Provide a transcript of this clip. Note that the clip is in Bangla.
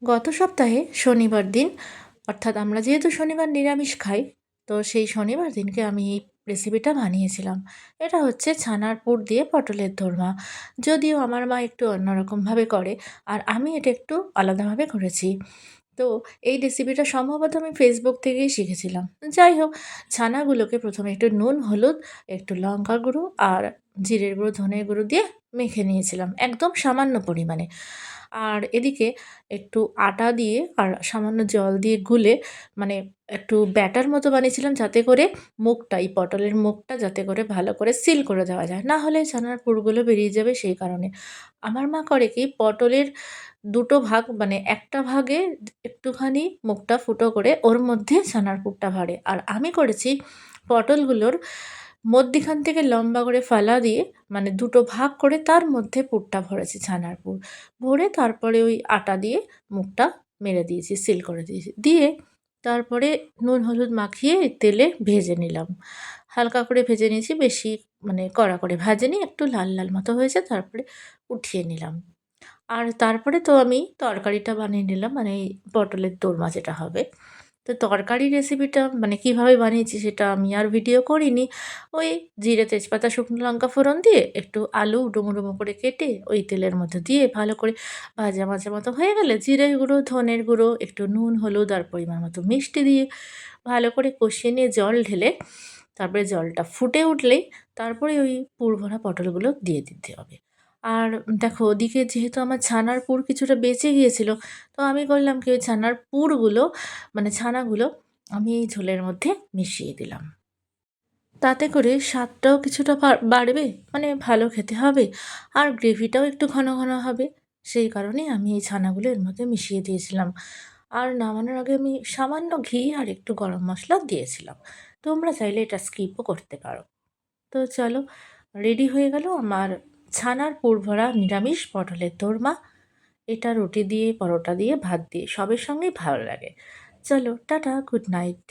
গত সপ্তাহে শনিবার দিন অর্থাৎ আমরা যেহেতু শনিবার নিরামিষ খাই, তো সেই শনিবার দিনকে আমি এই রেসিপিটা বানিয়েছিলাম। এটা হচ্ছে ছানার পুর দিয়ে পটলের দোরমা। যদিও আমার মা একটু অন্যরকমভাবে করে, আর আমি এটা একটু আলাদাভাবে করেছি। তো এই রেসিপিটা সম্ভবত আমি ফেসবুক থেকেই শিখেছিলাম। যাই হোক, ছানাগুলোকে প্রথমে একটু নুন, হলুদ, একটু লঙ্কা গুঁড়ো আর জিরের গুঁড়ো, ধনের গুঁড়ো দিয়ে মেখে নিয়েছিলাম একদম সামান্য পরিমাণে। আর এদিকে একটু আটা দিয়ে আর সামান্য জল দিয়ে গুলে, মানে একটু ব্যাটার মতো বানিয়েছিলাম, যাতে করে মুখটা, এই পটলের মুখটা যাতে করে ভালো করে সিল করে দেওয়া যায়। না হলে ছানার পুরগুলো বেরিয়ে যাবে সেই কারণে। আমার মা করে কি, পটলের ২ টো ভাগ, মানে একটা ভাগে একটুখানি মুখটা ফুটো করে ওর মধ্যে ছানার পুরটা ভরে। আর আমি করেছি পটলগুলোর মধ্যিখান থেকে লম্বা করে ফালা দিয়ে, মানে ২ টো ভাগ করে তার মধ্যে পুরটা ভরেছি, ছানার পুর। ভরে তারপরে ওই আটা দিয়ে মুখটা মেরে দিয়েছি, সিল করে দিয়েছি। দিয়ে তারপরে নুন হলুদ মাখিয়ে তেলে ভেজে নিলাম। হালকা করে ভেজে নিয়েছি, বেশি মানে কড়া করে ভাজিনি, একটু লাল, লাল মতো হয়েছে, তারপরে উঠিয়ে নিলাম। আর তারপরে তো আমি তরকারিটা বানিয়ে নিলাম, মানে এই পটলের দোরমা যেটা হবে। তো তরকারি রেসিপিটা মানে কিভাবে বানিয়েছি সেটা আমি আর ভিডিও করিনি। ওই জিরে, তেজপাতা, শুকনো লঙ্কা ফোড়ন দিয়ে একটু আলু ডুমো, ডুমো করে কেটে ওই তেলের মধ্যে দিয়ে ভালো করে ভাজা, ভাজা মতো হয়ে গেলে জিরের গুঁড়ো, ধনের গুঁড়ো, একটু নুন, হলুদ আর পরিমাণ মতো মিষ্টি দিয়ে ভালো করে কষিয়ে নিয়ে জল ঢেলে, তারপরে জলটা ফুটে উঠলেই তারপরে ওই পুর ভরা পটলগুলো দিয়ে দিতে হবে। আর দেখো, ওদিকে যেহেতু আমার ছানার পুর কিছুটা বেঁচে গিয়েছিল, তো আমি করলাম কি, ওই ছানার পুরগুলো, মানে ছানাগুলো আমি এই ঝোলের মধ্যে মিশিয়ে দিলাম। তাতে করে স্বাদটাও কিছুটা বাড়বে, মানে ভালো খেতে হবে, আর গ্রেভিটাও একটু ঘন, ঘন হবে। সেই কারণেই আমি এই ছানাগুলো এর মধ্যে মিশিয়ে দিয়েছিলাম। আর নামানোর আগে আমি সামান্য ঘি আর একটু গরম মসলা দিয়েছিলাম। তোমরা চাইলে এটা স্কিপও করতে পারো। তো চলো, রেডি হয়ে গেল আমার ছানার পুর ভরা নিরামিষ পটলের দোরমা। এটা রুটি দিয়ে, পরোটা দিয়ে, ভাত দিয়ে সবের সঙ্গেই ভালো লাগে। চলো টাটা, গুড নাইট।